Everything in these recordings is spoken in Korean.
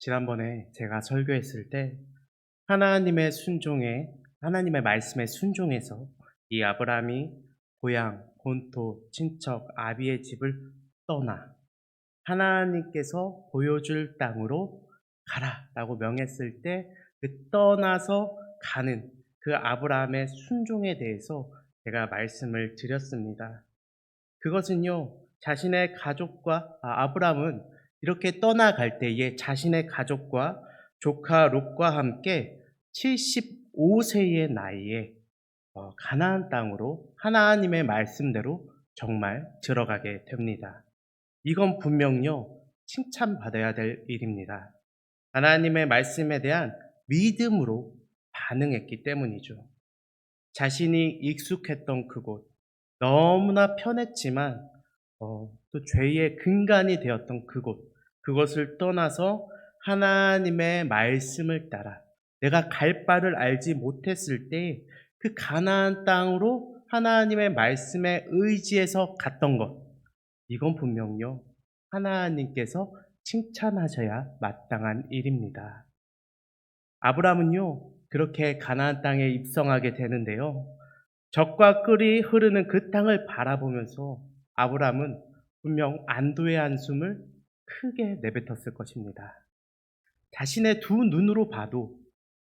지난번에 제가 설교했을 때 하나님의 순종에 하나님의 말씀에 순종해서 이 아브라함이 고향, 본토, 친척, 아비의 집을 떠나 하나님께서 보여줄 땅으로 가라라고 명했을 때 그 떠나서 가는 그 아브라함의 순종에 대해서 제가 말씀을 드렸습니다. 그것은요, 자신의 가족과, 아브람은 이렇게 떠나갈 때에 자신의 가족과 조카 롯과 함께 75세의 나이에 가나안 땅으로 하나님의 말씀대로 정말 들어가게 됩니다. 이건 분명요, 칭찬받아야 될 일입니다. 하나님의 말씀에 대한 믿음으로 반응했기 때문이죠. 자신이 익숙했던 그곳, 너무나 편했지만 또 죄의 근간이 되었던 그곳을 떠나서 하나님의 말씀을 따라 내가 갈 바를 알지 못했을 때 그 가나안 땅으로 하나님의 말씀에 의지해서 갔던 것, 이건 분명요 하나님께서 칭찬하셔야 마땅한 일입니다. 아브라함은요 그렇게 가나안 땅에 입성하게 되는데요. 적과 꿀이 흐르는 그 땅을 바라보면서 아브라함은 분명 안도의 한숨을 크게 내뱉었을 것입니다. 자신의 두 눈으로 봐도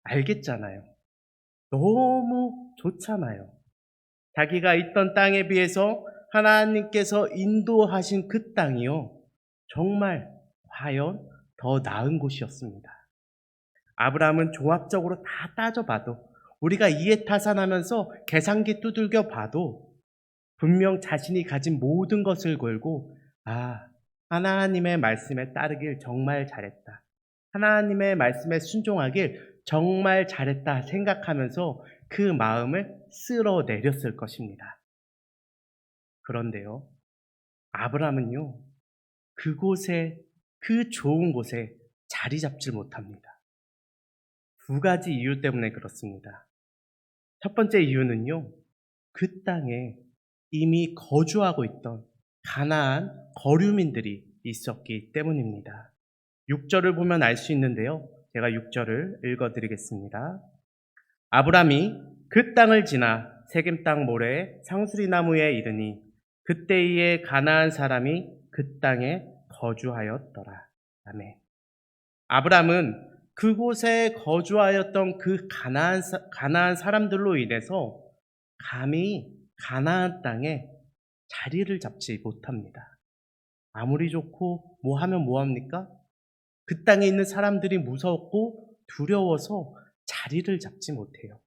알겠잖아요. 너무 좋잖아요. 자기가 있던 땅에 비해서 하나님께서 인도하신 그 땅이요. 정말 과연 더 나은 곳이었습니다. 아브라함은 종합적으로 다 따져봐도 우리가 이해타산하면서 계산기 두들겨 봐도 분명 자신이 가진 모든 것을 걸고 하나님의 말씀에 따르길 정말 잘했다. 하나님의 말씀에 순종하길 정말 잘했다 생각하면서 그 마음을 쓸어내렸을 것입니다. 그런데요, 아브라함은요, 그 좋은 곳에 자리 잡질 못합니다. 두 가지 이유 때문에 그렇습니다. 첫 번째 이유는요, 그 땅에 이미 거주하고 있던 가나안 거류민들이 있었기 때문입니다. 6절을 보면 알 수 있는데요. 제가 6절을 읽어드리겠습니다. 아브람이 그 땅을 지나 세겜 땅 모래에 상수리 나무에 이르니 그때에 가나안 사람이 그 땅에 거주하였더라. 아멘. 아브람은 그곳에 거주하였던 그 가나안 사람들로 인해서 감히 가나안 땅에 자리를 잡지 못합니다. 아무리 좋고 뭐 하면 뭐합니까? 그 땅에 있는 사람들이 무섭고 두려워서 자리를 잡지 못해요.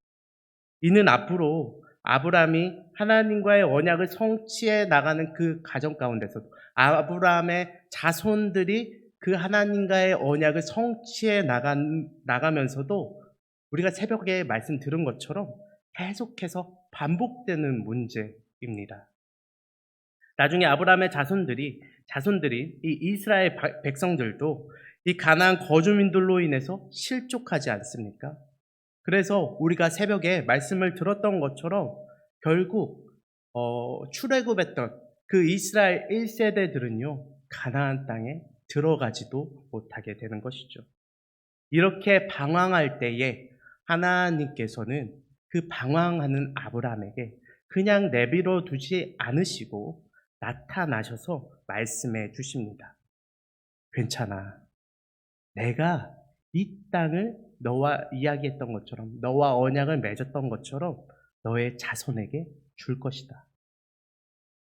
이는 앞으로 아브라함이 하나님과의 언약을 성취해 나가는 그 가정 가운데서도 아브라함의 자손들이 그 하나님과의 언약을 성취해 나가면서도 우리가 새벽에 말씀 들은 것처럼 계속해서 반복되는 문제입니다. 나중에 아브라함의 자손들이 이 이스라엘 백성들도 이 가나안 거주민들로 인해서 실족하지 않습니까? 그래서 우리가 새벽에 말씀을 들었던 것처럼 결국 출애굽했던 그 이스라엘 1세대들은요 가나안 땅에 들어가지도 못하게 되는 것이죠. 이렇게 방황할 때에 하나님께서는 그 방황하는 아브라함에게 그냥 내버려 두지 않으시고 나타나셔서 말씀해 주십니다. 괜찮아. 내가 이 땅을 너와 이야기했던 것처럼, 너와 언약을 맺었던 것처럼 너의 자손에게 줄 것이다.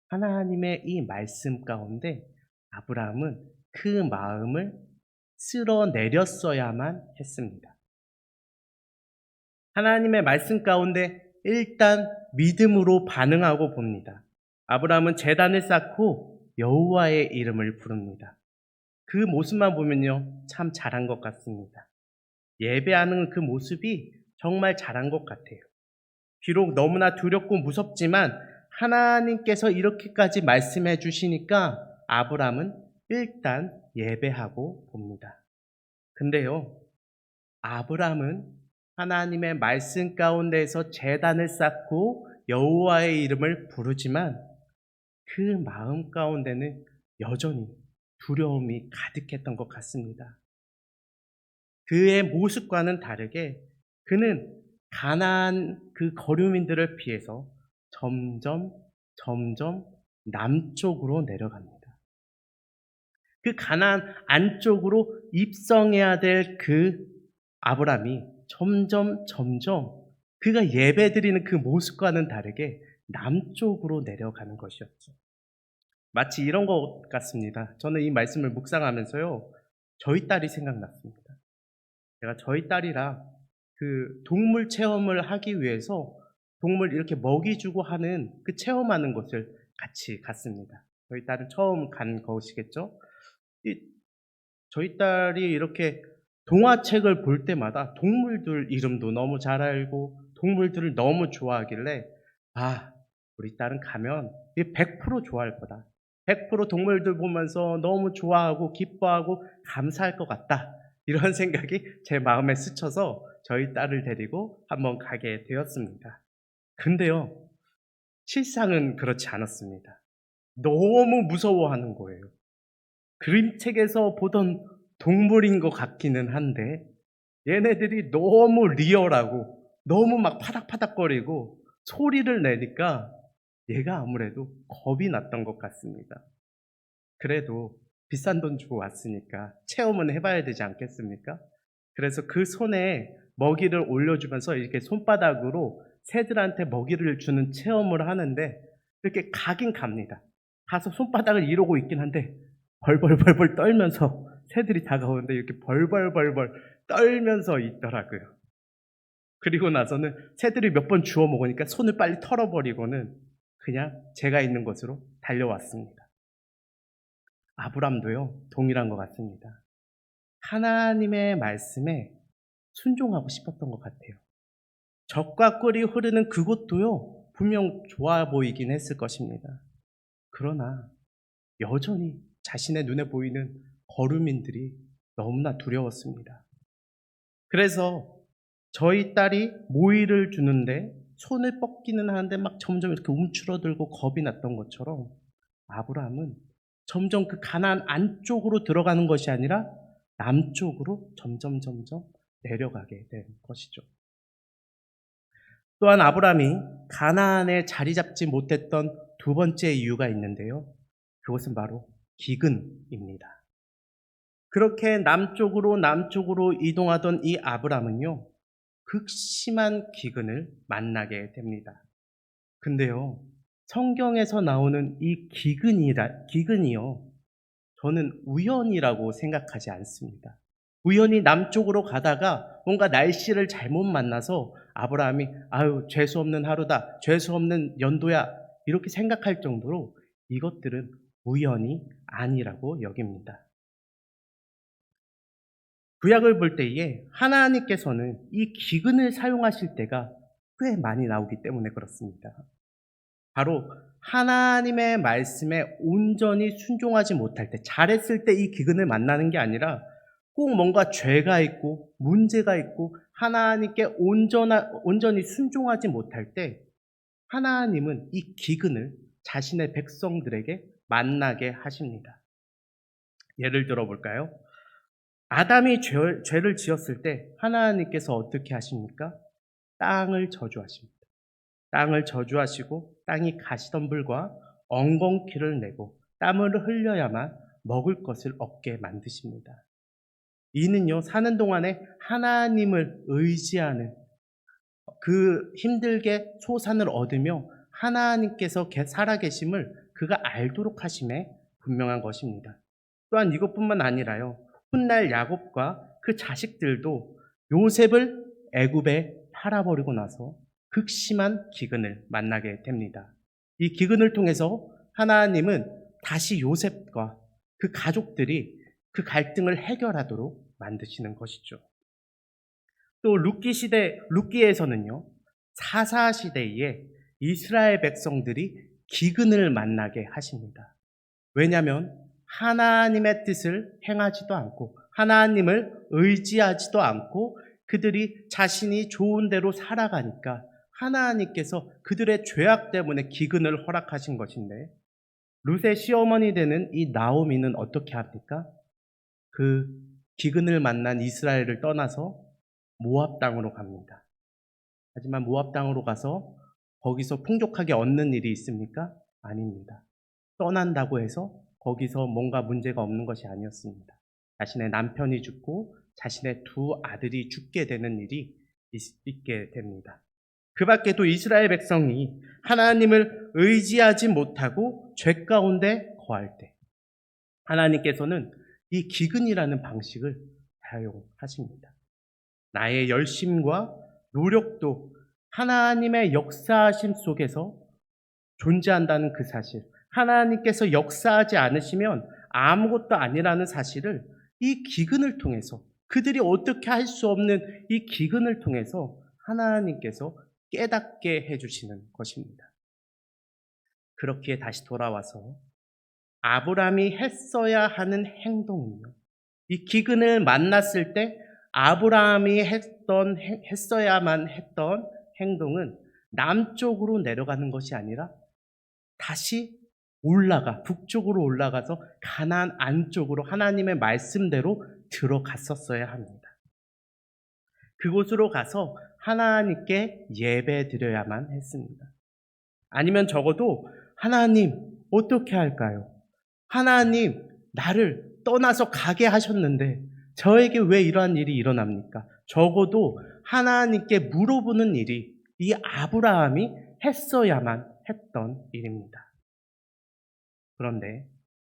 하나님의 이 말씀 가운데 아브라함은 그 마음을 쓸어내렸어야만 했습니다. 하나님의 말씀 가운데 일단 믿음으로 반응하고 봅니다. 아브라함은 제단을 쌓고 여호와의 이름을 부릅니다. 그 모습만 보면요, 참 잘한 것 같습니다. 예배하는 그 모습이 정말 잘한 것 같아요. 비록 너무나 두렵고 무섭지만 하나님께서 이렇게까지 말씀해 주시니까 아브라함은 일단 예배하고 봅니다. 근데요, 아브라함은 하나님의 말씀 가운데에서 제단을 쌓고 여호와의 이름을 부르지만 그 마음 가운데는 여전히 두려움이 가득했던 것 같습니다. 그의 모습과는 다르게 그는 가나안 그 거류민들을 피해서 점점 남쪽으로 내려갑니다. 그 가나안 안쪽으로 입성해야 될 그 아브람이 점점 그가 예배드리는 그 모습과는 다르게 남쪽으로 내려가는 것이었죠. 마치 이런 것 같습니다. 저는 이 말씀을 묵상하면서요, 저희 딸이 생각났습니다. 제가 저희 딸이랑 그 동물 체험을 하기 위해서 동물 이렇게 먹이 주고 하는 그 체험하는 곳을 같이 갔습니다. 저희 딸은 처음 간 것이겠죠? 저희 딸이 이렇게 동화책을 볼 때마다 동물들 이름도 너무 잘 알고 동물들을 너무 좋아하길래, 아, 우리 딸은 가면 100% 좋아할 거다. 100% 동물들 보면서 너무 좋아하고 기뻐하고 감사할 것 같다. 이런 생각이 제 마음에 스쳐서 저희 딸을 데리고 한번 가게 되었습니다. 근데요, 실상은 그렇지 않았습니다. 너무 무서워하는 거예요. 그림책에서 보던 동물인 것 같기는 한데 얘네들이 너무 리얼하고 너무 막 파닥파닥거리고 소리를 내니까 얘가 아무래도 겁이 났던 것 같습니다. 그래도 비싼 돈 주고 왔으니까 체험은 해봐야 되지 않겠습니까? 그래서 그 손에 먹이를 올려주면서 이렇게 손바닥으로 새들한테 먹이를 주는 체험을 하는데 이렇게 가긴 갑니다. 가서 손바닥을 이러고 있긴 한데 벌벌벌벌 떨면서 새들이 다가오는데 이렇게 벌벌벌벌 떨면서 있더라고요. 그리고 나서는 새들이 몇 번 주워 먹으니까 손을 빨리 털어버리고는 그냥 제가 있는 곳으로 달려왔습니다. 아브람도요, 동일한 것 같습니다. 하나님의 말씀에 순종하고 싶었던 것 같아요. 젖과 꿀이 흐르는 그곳도요, 분명 좋아 보이긴 했을 것입니다. 그러나 여전히 자신의 눈에 보이는 거류민들이 너무나 두려웠습니다. 그래서 저희 딸이 모이를 주는데 손을 뻗기는 하는데 막 점점 이렇게 움츠러들고 겁이 났던 것처럼 아브라함은 점점 그 가나안 안쪽으로 들어가는 것이 아니라 남쪽으로 점점 내려가게 된 것이죠. 또한 아브라함이 가나안에 자리 잡지 못했던 두 번째 이유가 있는데요. 그것은 바로 기근입니다. 그렇게 남쪽으로 이동하던 이 아브라함은요, 극심한 기근을 만나게 됩니다. 근데요, 성경에서 나오는 이 기근이요, 저는 우연이라고 생각하지 않습니다. 우연히 남쪽으로 가다가 뭔가 날씨를 잘못 만나서 아브라함이 아유, 재수없는 하루다, 재수없는 연도야, 이렇게 생각할 정도로 이것들은 우연이 아니라고 여깁니다. 구약을 볼 때에 하나님께서는 이 기근을 사용하실 때가 꽤 많이 나오기 때문에 그렇습니다. 바로 하나님의 말씀에 온전히 순종하지 못할 때, 잘했을 때 이 기근을 만나는 게 아니라 꼭 뭔가 죄가 있고 문제가 있고 하나님께 온전히 순종하지 못할 때 하나님은 이 기근을 자신의 백성들에게 만나게 하십니다. 예를 들어 볼까요? 아담이 죄를 지었을 때 하나님께서 어떻게 하십니까? 땅을 저주하십니다. 땅을 저주하시고 땅이 가시덤불과 엉겅퀴를 내고 땀을 흘려야만 먹을 것을 얻게 만드십니다. 이는요, 사는 동안에 하나님을 의지하는 그 힘들게 소산을 얻으며 하나님께서 살아계심을 그가 알도록 하심에 분명한 것입니다. 또한 이것뿐만 아니라요, 훗날 야곱과 그 자식들도 요셉을 애굽에 팔아버리고 나서 극심한 기근을 만나게 됩니다. 이 기근을 통해서 하나님은 다시 요셉과 그 가족들이 그 갈등을 해결하도록 만드시는 것이죠. 또 룻기에서는요, 사사 시대에 이스라엘 백성들이 기근을 만나게 하십니다. 왜냐하면 하나님의 뜻을 행하지도 않고 하나님을 의지하지도 않고 그들이 자신이 좋은 대로 살아가니까 하나님께서 그들의 죄악 때문에 기근을 허락하신 것인데, 룻의 시어머니 되는 이 나오미는 어떻게 합니까? 그 기근을 만난 이스라엘을 떠나서 모압 땅으로 갑니다. 하지만 모압 땅으로 가서 거기서 풍족하게 얻는 일이 있습니까? 아닙니다. 떠난다고 해서 거기서 뭔가 문제가 없는 것이 아니었습니다. 자신의 남편이 죽고 자신의 두 아들이 죽게 되는 일이 있게 됩니다. 그 밖에도 이스라엘 백성이 하나님을 의지하지 못하고 죄 가운데 거할 때 하나님께서는 이 기근이라는 방식을 사용하십니다. 나의 열심과 노력도 하나님의 역사하심 속에서 존재한다는 그 사실, 하나님께서 역사하지 않으시면 아무것도 아니라는 사실을 이 기근을 통해서, 그들이 어떻게 할 수 없는 이 기근을 통해서 하나님께서 깨닫게 해주시는 것입니다. 그렇기에 다시 돌아와서 아브라함이 했어야 하는 행동은요, 이 기근을 만났을 때 아브라함이 했어야만 했던 행동은 남쪽으로 내려가는 것이 아니라 다시 북쪽으로 올라가서 가나안 안쪽으로 하나님의 말씀대로 들어갔었어야 합니다. 그곳으로 가서 하나님께 예배 드려야만 했습니다. 아니면 적어도 하나님 어떻게 할까요? 하나님 나를 떠나서 가게 하셨는데 저에게 왜 이러한 일이 일어납니까? 적어도 하나님께 물어보는 일이 이 아브라함이 했어야만 했던 일입니다. 그런데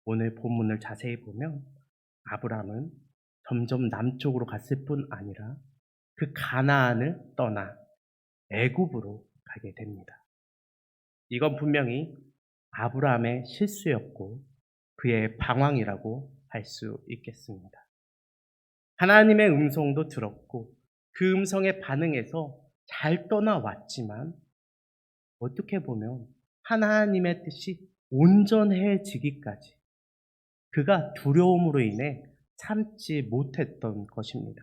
오늘 본문을 자세히 보면 아브라함은 점점 남쪽으로 갔을 뿐 아니라 그 가나안을 떠나 애굽으로 가게 됩니다. 이건 분명히 아브라함의 실수였고 그의 방황이라고 할 수 있겠습니다. 하나님의 음성도 들었고 그 음성에 반응해서 잘 떠나왔지만 어떻게 보면 하나님의 뜻이 온전해지기까지 그가 두려움으로 인해 참지 못했던 것입니다.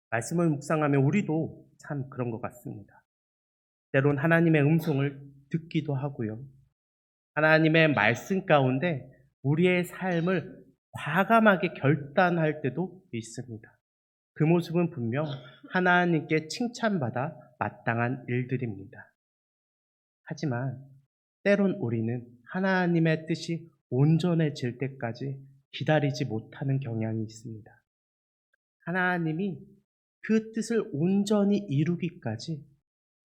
말씀을 묵상하면 우리도 참 그런 것 같습니다. 때론 하나님의 음성을 듣기도 하고요. 하나님의 말씀 가운데 우리의 삶을 과감하게 결단할 때도 있습니다. 그 모습은 분명 하나님께 칭찬받아 마땅한 일들입니다. 하지만 때론 우리는 하나님의 뜻이 온전해질 때까지 기다리지 못하는 경향이 있습니다. 하나님이 그 뜻을 온전히 이루기까지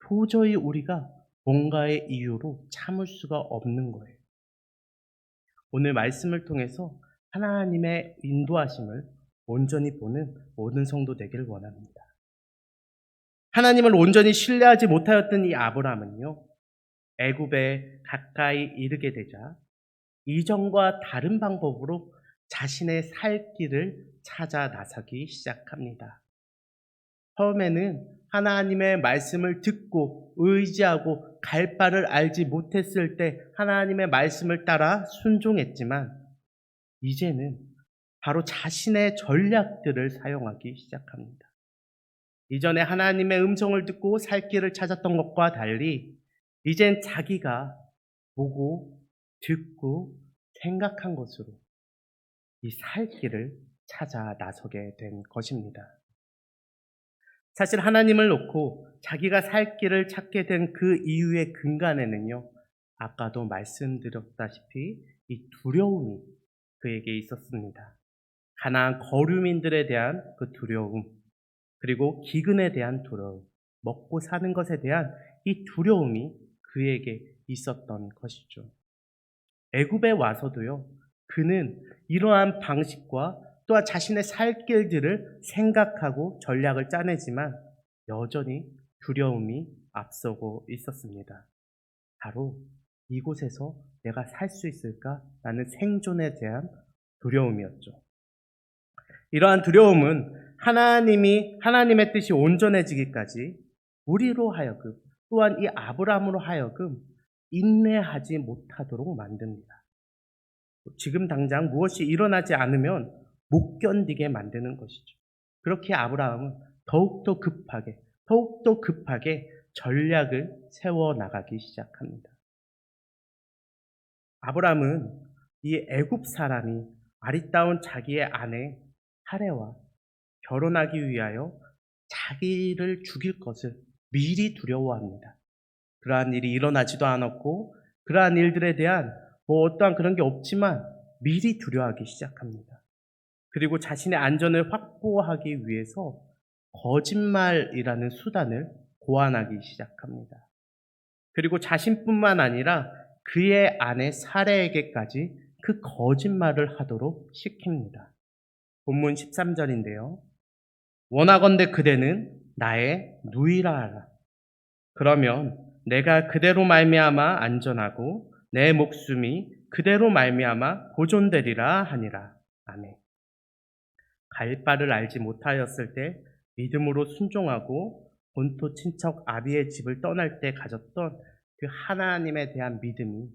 도저히 우리가 뭔가의 이유로 참을 수가 없는 거예요. 오늘 말씀을 통해서 하나님의 인도하심을 온전히 보는 모든 성도 되기를 원합니다. 하나님을 온전히 신뢰하지 못하였던 이 아브라함은요, 애굽에 가까이 이르게 되자 이전과 다른 방법으로 자신의 살 길을 찾아 나서기 시작합니다. 처음에는 하나님의 말씀을 듣고 의지하고 갈 바를 알지 못했을 때 하나님의 말씀을 따라 순종했지만 이제는 바로 자신의 전략들을 사용하기 시작합니다. 이전에 하나님의 음성을 듣고 살 길을 찾았던 것과 달리 이젠 자기가 보고 듣고 생각한 것으로 이 살 길을 찾아 나서게 된 것입니다. 사실 하나님을 놓고 자기가 살 길을 찾게 된 그 이유의 근간에는요, 아까도 말씀드렸다시피 이 두려움이 그에게 있었습니다. 가나안 거류민들에 대한 그 두려움, 그리고 기근에 대한 두려움, 먹고 사는 것에 대한 이 두려움이 그에게 있었던 것이죠. 애굽에 와서도요, 그는 이러한 방식과 또한 자신의 살 길들을 생각하고 전략을 짜내지만 여전히 두려움이 앞서고 있었습니다. 바로 이곳에서 내가 살 수 있을까라는 생존에 대한 두려움이었죠. 이러한 두려움은 하나님의 뜻이 온전해지기까지 우리로 하여금 또한 이 아브라함으로 하여금 인내하지 못하도록 만듭니다. 지금 당장 무엇이 일어나지 않으면 못 견디게 만드는 것이죠. 그렇게 아브라함은 더욱더 급하게 전략을 세워나가기 시작합니다. 아브라함은 이 애굽 사람이 아리따운 자기의 아내 사레와 결혼하기 위하여 자기를 죽일 것을 미리 두려워합니다. 그러한 일이 일어나지도 않았고 그러한 일들에 대한 어떠한 그런 게 없지만 미리 두려워하기 시작합니다. 그리고 자신의 안전을 확보하기 위해서 거짓말이라는 수단을 고안하기 시작합니다. 그리고 자신뿐만 아니라 그의 아내 사레에게까지 그 거짓말을 하도록 시킵니다. 본문 13절인데요. 원하건대 그대는 나의 누이라 하라. 그러면 내가 그대로 말미암아 안전하고 내 목숨이 그대로 말미암아 보존되리라 하니라. 아멘. 갈 바를 알지 못하였을 때 믿음으로 순종하고 본토 친척 아비의 집을 떠날 때 가졌던 그 하나님에 대한 믿음이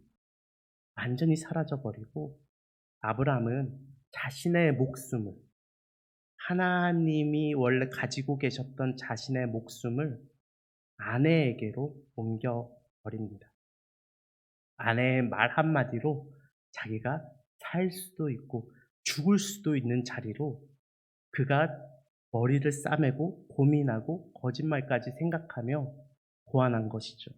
완전히 사라져버리고 아브라함은 자신의 목숨을 하나님이 원래 가지고 계셨던 자신의 목숨을 아내에게로 옮겨버립니다. 아내의 말 한마디로 자기가 살 수도 있고 죽을 수도 있는 자리로 그가 머리를 싸매고 고민하고 거짓말까지 생각하며 고안한 것이죠.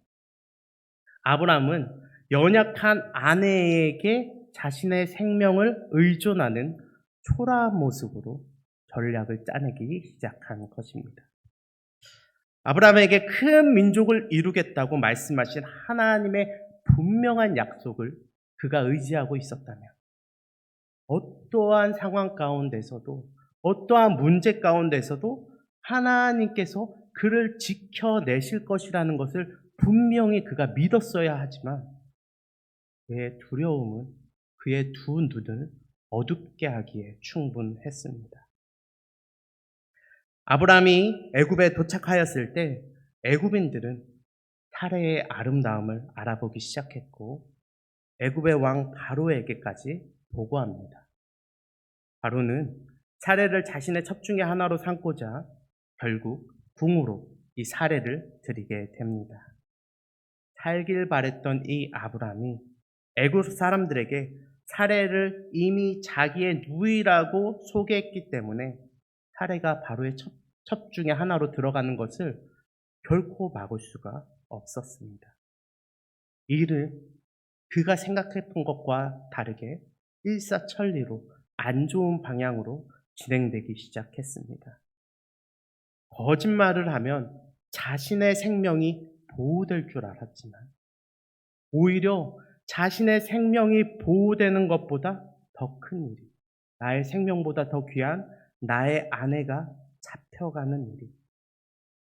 아브라함은 연약한 아내에게 자신의 생명을 의존하는 초라한 모습으로 전략을 짜내기 시작한 것입니다. 아브라함에게 큰 민족을 이루겠다고 말씀하신 하나님의 분명한 약속을 그가 의지하고 있었다면 어떠한 상황 가운데서도 어떠한 문제 가운데서도 하나님께서 그를 지켜내실 것이라는 것을 분명히 그가 믿었어야 하지만 그의 두려움은 그의 두 눈을 어둡게 하기에 충분했습니다. 아브라함이 애굽에 도착하였을 때 애굽인들은 사레의 아름다움을 알아보기 시작했고 애굽의 왕 바로에게까지 보고합니다. 바로는 사레를 자신의 첩중의 하나로 삼고자 결국 궁으로 이 사레를 드리게 됩니다. 살길 바랬던 이 아브라함이 애굽 사람들에게 사레를 이미 자기의 누이라고 소개했기 때문에 사레가 바로의 첩중의 하나로 들어가는 것을 결코 막을 수가 없었습니다. 이 일을 그가 생각했던 것과 다르게 일사천리로 안 좋은 방향으로 진행되기 시작했습니다. 거짓말을 하면 자신의 생명이 보호될 줄 알았지만 오히려 자신의 생명이 보호되는 것보다 더 큰 일이, 나의 생명보다 더 귀한 나의 아내가 잡혀가는 일이,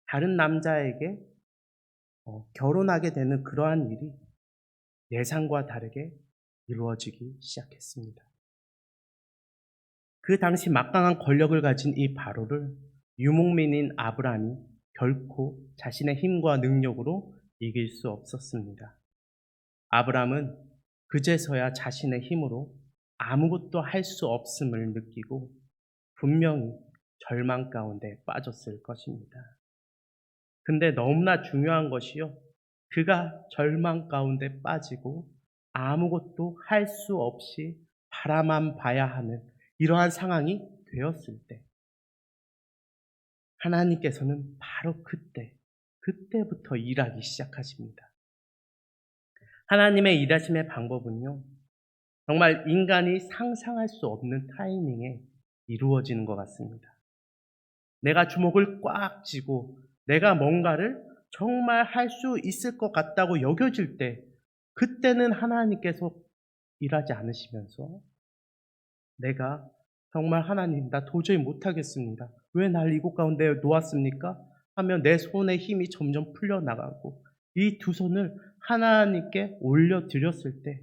다른 남자에게 결혼하게 되는 그러한 일이 예상과 다르게 이루어지기 시작했습니다. 그 당시 막강한 권력을 가진 이 바로를 유목민인 아브라함이 결코 자신의 힘과 능력으로 이길 수 없었습니다. 아브라함은 그제서야 자신의 힘으로 아무것도 할 수 없음을 느끼고 분명히 절망 가운데 빠졌을 것입니다. 근데 너무나 중요한 것이요. 그가 절망 가운데 빠지고 아무것도 할 수 없이 바라만 봐야 하는 이러한 상황이 되었을 때 하나님께서는 바로 그때부터 일하기 시작하십니다. 하나님의 일하심의 방법은요. 정말 인간이 상상할 수 없는 타이밍에 이루어지는 것 같습니다. 내가 주먹을 꽉 쥐고 내가 뭔가를 정말 할 수 있을 것 같다고 여겨질 때 그때는 하나님께서 일하지 않으시면서 내가 정말 하나님 나 도저히 못하겠습니다. 왜 날 이곳 가운데 놓았습니까? 하며 내 손에 힘이 점점 풀려나가고 이 두 손을 하나님께 올려드렸을 때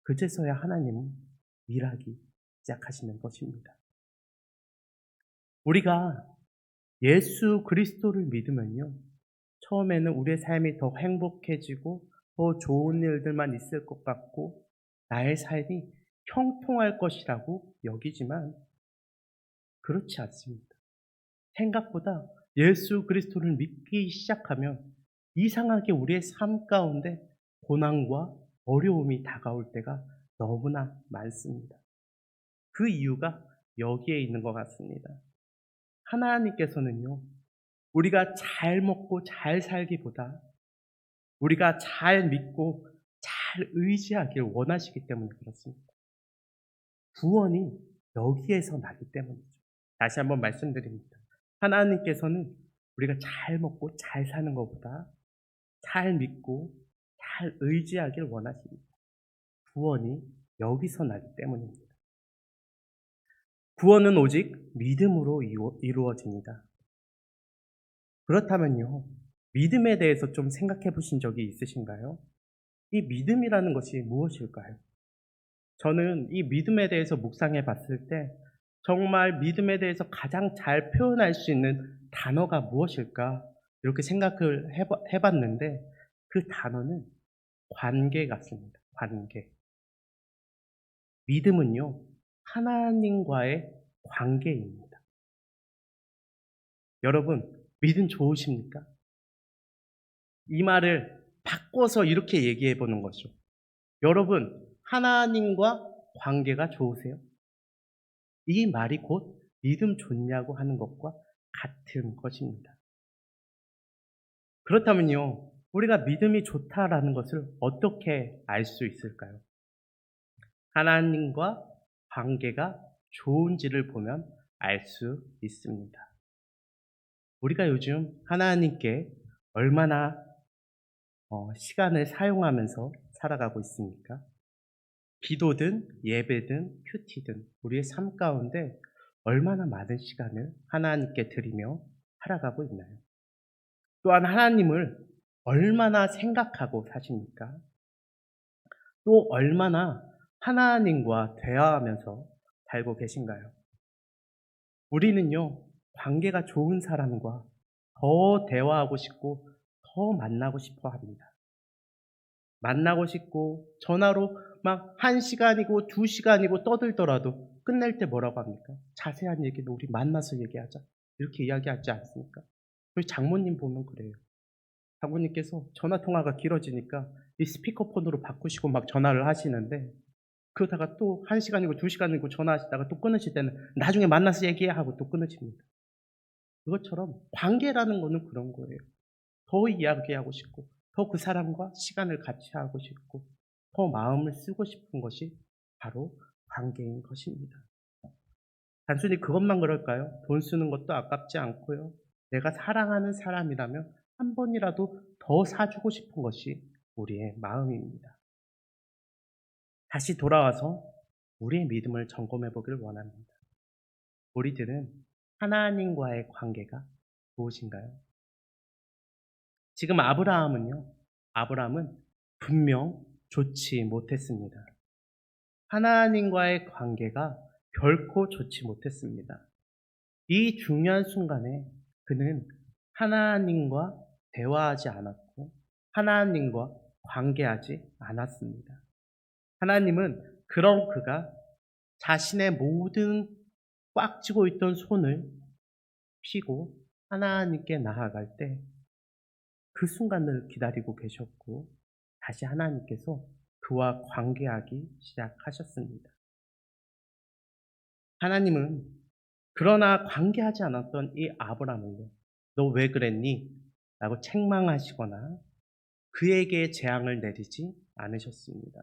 그제서야 하나님은 일하기 시작하시는 것입니다. 우리가 예수 그리스도를 믿으면요. 처음에는 우리의 삶이 더 행복해지고 더 좋은 일들만 있을 것 같고 나의 삶이 형통할 것이라고 여기지만 그렇지 않습니다. 생각보다 예수 그리스도를 믿기 시작하면 이상하게 우리의 삶 가운데 고난과 어려움이 다가올 때가 너무나 많습니다. 그 이유가 여기에 있는 것 같습니다. 하나님께서는요, 우리가 잘 먹고 잘 살기보다 우리가 잘 믿고 잘 의지하길 원하시기 때문에 그렇습니다. 구원이 여기에서 나기 때문이죠. 다시 한번 말씀드립니다. 하나님께서는 우리가 잘 먹고 잘 사는 것보다 잘 믿고 잘 의지하길 원하십니다. 구원이 여기서 나기 때문입니다. 구원은 오직 믿음으로 이루어집니다. 그렇다면요, 믿음에 대해서 좀 생각해 보신 적이 있으신가요? 이 믿음이라는 것이 무엇일까요? 저는 이 믿음에 대해서 묵상해 봤을 때 정말 믿음에 대해서 가장 잘 표현할 수 있는 단어가 무엇일까? 이렇게 생각을 해봤는데 그 단어는 관계 같습니다. 관계. 믿음은요, 하나님과의 관계입니다. 여러분, 믿음 좋으십니까? 이 말을 바꿔서 이렇게 얘기해 보는 거죠. 여러분, 하나님과 관계가 좋으세요? 이 말이 곧 믿음 좋냐고 하는 것과 같은 것입니다. 그렇다면요, 우리가 믿음이 좋다라는 것을 어떻게 알 수 있을까요? 하나님과 관계가 좋은지를 보면 알 수 있습니다. 우리가 요즘 하나님께 얼마나 시간을 사용하면서 살아가고 있습니까? 기도든 예배든 큐티든 우리의 삶 가운데 얼마나 많은 시간을 하나님께 드리며 살아가고 있나요? 또한 하나님을 얼마나 생각하고 사십니까? 또 얼마나 하나님과 대화하면서 살고 계신가요? 우리는요, 관계가 좋은 사람과 더 대화하고 싶고 더 만나고 싶어 합니다. 만나고 싶고 전화로 막 1시간이고 2시간이고 떠들더라도 끝낼 때 뭐라고 합니까? 자세한 얘기는 우리 만나서 얘기하자. 이렇게 이야기하지 않습니까? 우리 장모님 보면 그래요. 장모님께서 전화 통화가 길어지니까 이 스피커폰으로 바꾸시고 막 전화를 하시는데 그러다가 또 1시간이고 2시간이고 전화하시다가 또 끊으실 때는 나중에 만나서 얘기해 하고 또 끊으십니다. 그것처럼 관계라는 거는 그런 거예요. 더 이야기하고 싶고 더 그 사람과 시간을 같이 하고 싶고 더 마음을 쓰고 싶은 것이 바로 관계인 것입니다. 단순히 그것만 그럴까요? 돈 쓰는 것도 아깝지 않고요. 내가 사랑하는 사람이라면 한 번이라도 더 사주고 싶은 것이 우리의 마음입니다. 다시 돌아와서 우리의 믿음을 점검해 보길 원합니다. 우리들은 하나님과의 관계가 무엇인가요? 지금 아브라함은 분명 좋지 못했습니다. 하나님과의 관계가 결코 좋지 못했습니다. 이 중요한 순간에 그는 하나님과 대화하지 않았고 하나님과 관계하지 않았습니다. 하나님은 그런 그가 자신의 모든 꽉 쥐고 있던 손을 펴고 하나님께 나아갈 때 그 순간을 기다리고 계셨고 다시 하나님께서 그와 관계하기 시작하셨습니다. 하나님은 그러나 관계하지 않았던 이 아브라함을요, 너 왜 그랬니? 라고 책망하시거나 그에게 재앙을 내리지 않으셨습니다.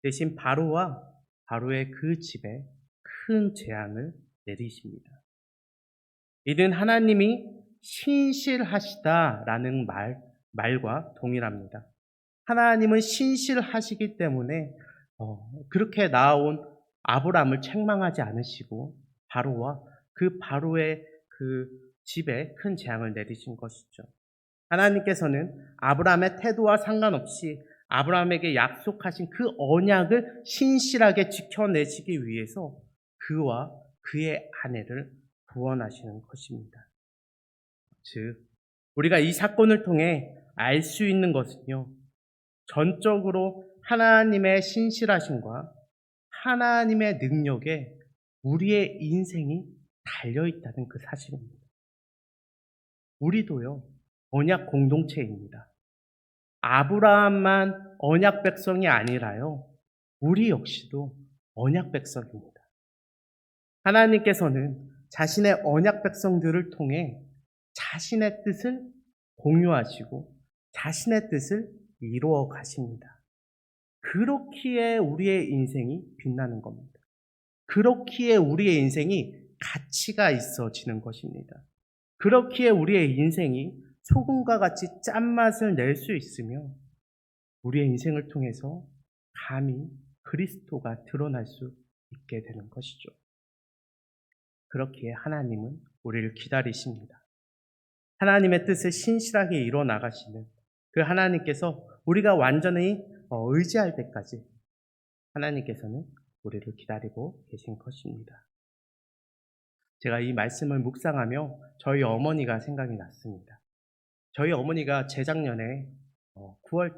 대신 바로와 바로의 그 집에 큰 재앙을 내리십니다. 이는 하나님이 신실하시다라는 말과 동일합니다. 하나님은 신실하시기 때문에 그렇게 나아온 아브라함을 책망하지 않으시고 바로와 그 바로의 그 집에 큰 재앙을 내리신 것이죠. 하나님께서는 아브라함의 태도와 상관없이 아브라함에게 약속하신 그 언약을 신실하게 지켜내시기 위해서 그와 그의 아내를 구원하시는 것입니다. 즉, 우리가 이 사건을 통해 알 수 있는 것은요, 전적으로 하나님의 신실하심과 하나님의 능력에 우리의 인생이 달려있다는 그 사실입니다. 우리도요, 언약 공동체입니다. 아브라함만 언약 백성이 아니라요, 우리 역시도 언약 백성입니다. 하나님께서는 자신의 언약 백성들을 통해 자신의 뜻을 공유하시고 자신의 뜻을 이루어 가십니다. 그렇기에 우리의 인생이 빛나는 겁니다. 그렇기에 우리의 인생이 가치가 있어지는 것입니다. 그렇기에 우리의 인생이 소금과 같이 짠맛을 낼 수 있으며 우리의 인생을 통해서 감히 그리스도가 드러날 수 있게 되는 것이죠. 그렇기에 하나님은 우리를 기다리십니다. 하나님의 뜻을 신실하게 이뤄 나가시는 그 하나님께서 우리가 완전히 의지할 때까지 하나님께서는 우리를 기다리고 계신 것입니다. 제가 이 말씀을 묵상하며 저희 어머니가 생각이 났습니다. 저희 어머니가 재작년 9월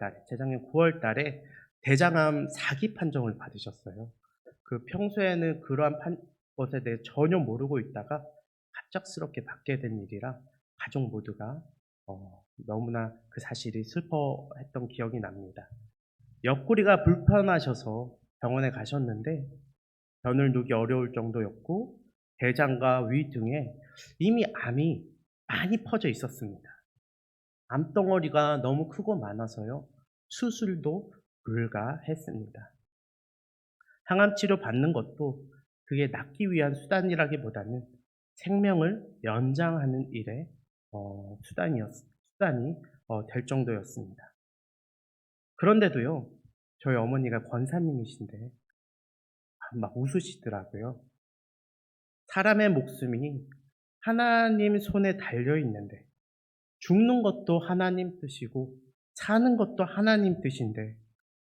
달에 대장암 4기 판정을 받으셨어요. 평소에는 그러한 것에 대해 전혀 모르고 있다가 갑작스럽게 받게 된 일이라 가족 모두가 너무나 그 사실이 슬퍼했던 기억이 납니다. 옆구리가 불편하셔서 병원에 가셨는데 변을 누기 어려울 정도였고 대장과 위 등에 이미 암이 많이 퍼져 있었습니다. 암덩어리가 너무 크고 많아서요. 수술도 불가했습니다. 항암치료 받는 것도 그게 낫기 위한 수단이라기보다는 생명을 연장하는 일의 수단이 될 정도였습니다. 그런데도요, 저희 어머니가 권사님이신데 막 웃으시더라고요. 사람의 목숨이 하나님 손에 달려 있는데 죽는 것도 하나님 뜻이고 사는 것도 하나님 뜻인데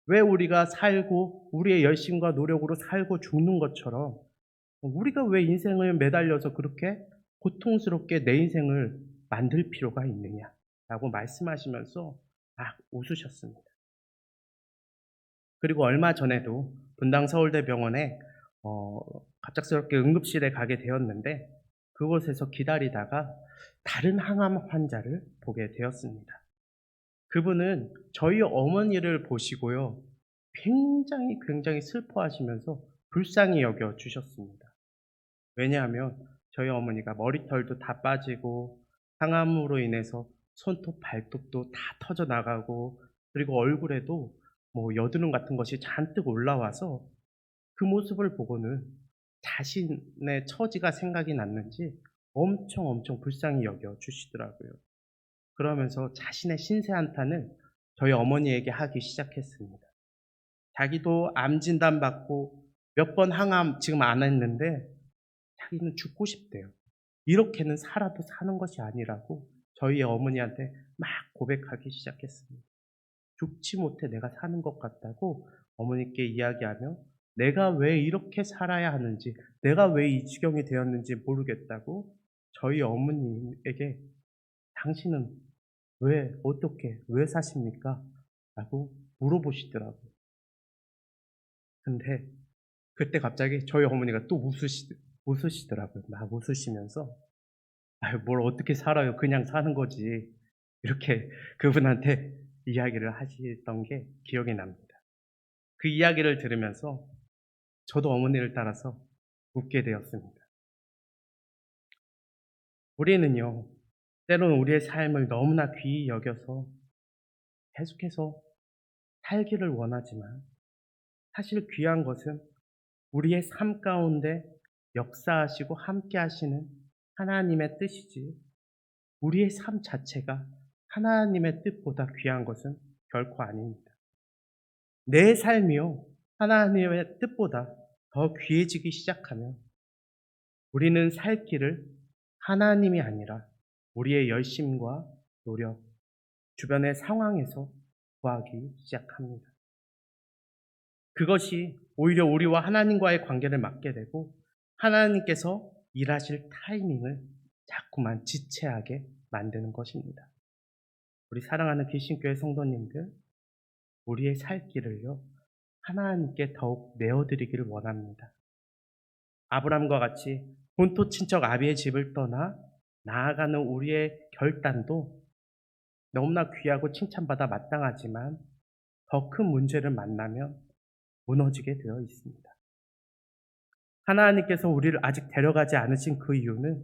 왜 우리가 살고 우리의 열심과 노력으로 살고 죽는 것처럼 우리가 왜 인생을 매달려서 그렇게 고통스럽게 내 인생을 만들 필요가 있느냐라고 말씀하시면서 막 웃으셨습니다. 그리고 얼마 전에도 분당 서울대병원에 갑작스럽게 응급실에 가게 되었는데 그곳에서 기다리다가 다른 항암 환자를 보게 되었습니다. 그분은 저희 어머니를 보시고요. 굉장히 슬퍼하시면서 불쌍히 여겨 주셨습니다. 왜냐하면 저희 어머니가 머리털도 다 빠지고 항암으로 인해서 손톱, 발톱도 다 터져 나가고 그리고 얼굴에도 여드름 같은 것이 잔뜩 올라와서 그 모습을 보고는 자신의 처지가 생각이 났는지 엄청 불쌍히 여겨 주시더라고요. 그러면서 자신의 신세 한탄을 저희 어머니에게 하기 시작했습니다. 자기도 암 진단 받고 몇 번 항암 지금 안 했는데 자기는 죽고 싶대요. 이렇게는 살아도 사는 것이 아니라고 저희 어머니한테 막 고백하기 시작했습니다. 죽지 못해 내가 사는 것 같다고 어머니께 이야기하며 내가 왜 이렇게 살아야 하는지, 내가 왜 이 지경이 되었는지 모르겠다고 저희 어머니에게 당신은 어떻게, 왜 사십니까? 라고 물어보시더라고요. 근데 그때 갑자기 저희 어머니가 또 웃으시더라고요. 막 웃으시면서 아유, 뭘 어떻게 살아요. 그냥 사는 거지. 이렇게 그분한테 이야기를 하시던 게 기억이 납니다. 그 이야기를 들으면서 저도 어머니를 따라서 웃게 되었습니다. 우리는요, 때로는 우리의 삶을 너무나 귀히 여겨서 계속해서 살기를 원하지만 사실 귀한 것은 우리의 삶 가운데 역사하시고 함께 하시는 하나님의 뜻이지 우리의 삶 자체가 하나님의 뜻보다 귀한 것은 결코 아닙니다. 내 삶이요, 하나님의 뜻보다 더 귀해지기 시작하면 우리는 살 길을 하나님이 아니라 우리의 열심과 노력, 주변의 상황에서 구하기 시작합니다. 그것이 오히려 우리와 하나님과의 관계를 막게 되고 하나님께서 일하실 타이밍을 자꾸만 지체하게 만드는 것입니다. 우리 사랑하는 귀신교회 성도님들, 우리의 살 길을요, 하나님께 더욱 내어드리기를 원합니다. 아브람과 같이 본토 친척 아비의 집을 떠나 나아가는 우리의 결단도 너무나 귀하고 칭찬받아 마땅하지만 더 큰 문제를 만나면 무너지게 되어 있습니다. 하나님께서 우리를 아직 데려가지 않으신 그 이유는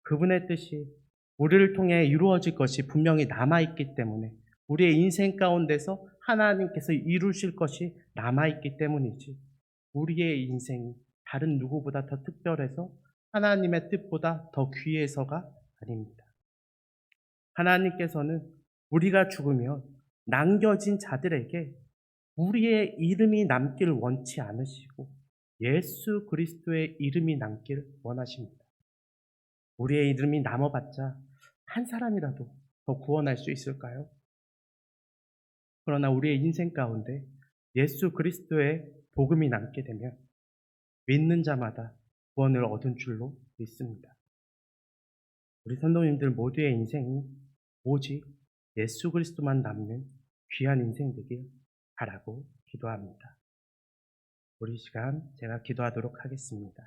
그분의 뜻이 우리를 통해 이루어질 것이 분명히 남아있기 때문에, 우리의 인생 가운데서 하나님께서 이루실 것이 남아있기 때문이지, 우리의 인생이 다른 누구보다 더 특별해서 하나님의 뜻보다 더 귀해서가 아닙니다. 하나님께서는 우리가 죽으면 남겨진 자들에게 우리의 이름이 남기를 원치 않으시고 예수 그리스도의 이름이 남기를 원하십니다. 우리의 이름이 남아봤자 한 사람이라도 더 구원할 수 있을까요? 그러나 우리의 인생 가운데 예수 그리스도의 복음이 남게 되면 믿는 자마다 구원을 얻은 줄로 믿습니다. 우리 성도님들 모두의 인생이 오직 예수 그리스도만 남는 귀한 인생 되길 바라고 기도합니다. 우리 시간 제가 기도하도록 하겠습니다.